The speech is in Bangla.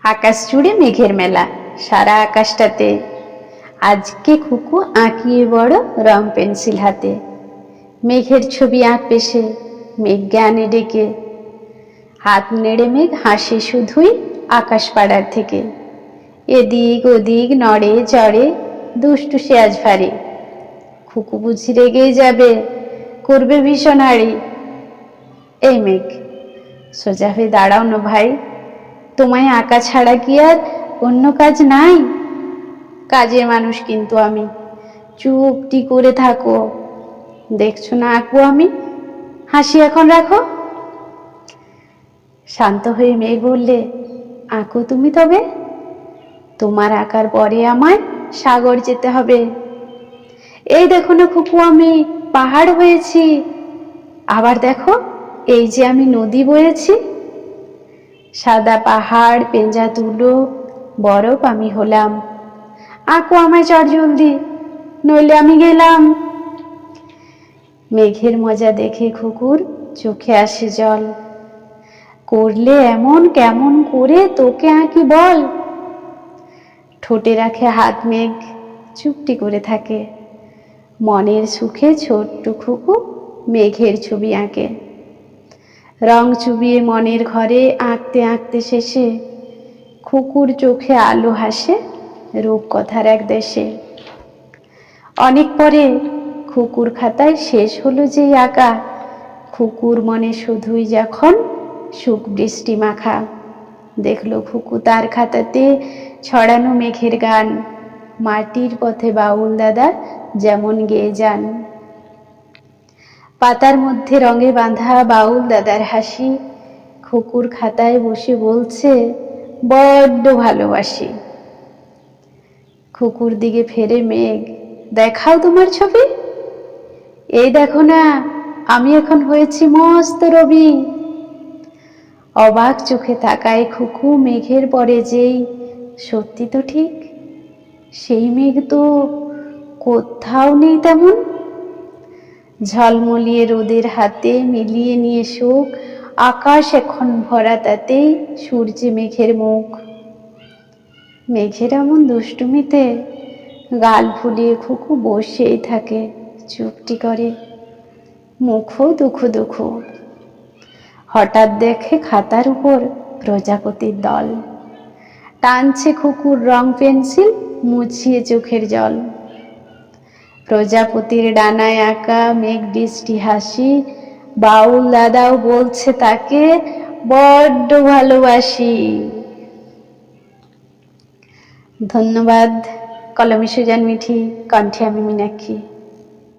আকাশ জুড়ে মেঘের মেলা, সারা আকাশটাতে আজকে খুকু আঁকিয়ে বড় রং পেন্সিল হাতে। মেঘের ছবি আঁকবে সে, মেঘকে আনে ডেকে। হাত নেড়ে মেঘ হাসে শুধুই আকাশ পাড়ার থেকে। এদিক ওদিক নড়ে চড়ে, দুষ্টু সে আজ ভারী। খুকু বুঝি রেগেই যাবে, করবে ভীষণ হাড়ি। এই মেঘ, সোজা হয়ে দাঁড়াও না ভাই, তোমায় আঁকা ছাড়া কি আর অন্য কাজ নাই? কাজের মানুষ কিন্তু আমি, চুপটি করে থাকো। দেখছো না আঁকবো আমি, হাসি এখন রাখো। শান্ত হয়ে মেঘ বললে, আঁকো তুমি তবে, তোমার আঁকার পরে আমায় সাগর যেতে হবে। এই দেখো না খুকু, আমি পাহাড় হয়েছি, আবার দেখো এই যে আমি নদী বয়েছি। সাদা পাহাড় পেঞ্জা তুলো বরফ আমি হলাম, আঁকো আমায় চট জলদি, নইলে আমি গেলাম। মেঘের মজা দেখে খুকুর চোখে আসে জল। করলে এমন কেমন করে তোকে আঁকি বল? ঠোঁটে রাখে হাত মেঘ, চুপটি করে থাকে। মনের সুখে ছোট্ট খুকু মেঘের ছবি আঁকে। রং চুবিয়ে মনের ঘরে আঁকতে আঁকতে শেষে খুকুর চোখে আলো হাসে রূপকথার এক দেশে। অনেক পরে খুকুর খাতায় শেষ হলো যেই আঁকা, খুকুর মনে শুধুই যখন সুখ বৃষ্টি মাখা। দেখলো খুকু তার খাতাতে ছড়ানো মেঘের গান, মাটির পথে বাউল দাদা যেমন গেয়ে যান। পাতার মধ্যে রঙে বাঁধা বাউল দাদার হাসি খুকুর খাতায় বসে বলছে, বড্ড ভালোবাসি। খুকুর দিকে ফেরে মেঘ, দেখাও তোমার ছবি। এই দেখো না, আমি এখন হয়েছি মস্ত রবি। অবাক চোখে তাকায় খুকু মেঘের পরে যেই, সত্যি তো ঠিক, সেই মেঘ তো কোথাও নেই তেমন। ঝলমলিয়ে রোদের হাতে মিলিয়ে নিয়ে সুখ, আকাশ এখন ভরা তাতে সূর্যে মেঘের মুখ। মেঘের এমন দুষ্টুমিতে গাল ফুলিয়ে খুকু বসেই থাকে চুপটি করে, মুখও দুঃখো দুঃখো। হঠাৎ দেখে খাতার উপর প্রজাপতির দল, টানছে খুকুর রং পেন্সিল মুছিয়ে চোখের জল। প্রজাপতির ডানায় আঁকা মেঘ বৃষ্টি হাসি, বাউল দাদাও বলছে তাকে বড্ড ভালোবাসি। ধন্যবাদ। কলমে সুজান মিঠি, কণ্ঠে আমি মীনাক্ষী।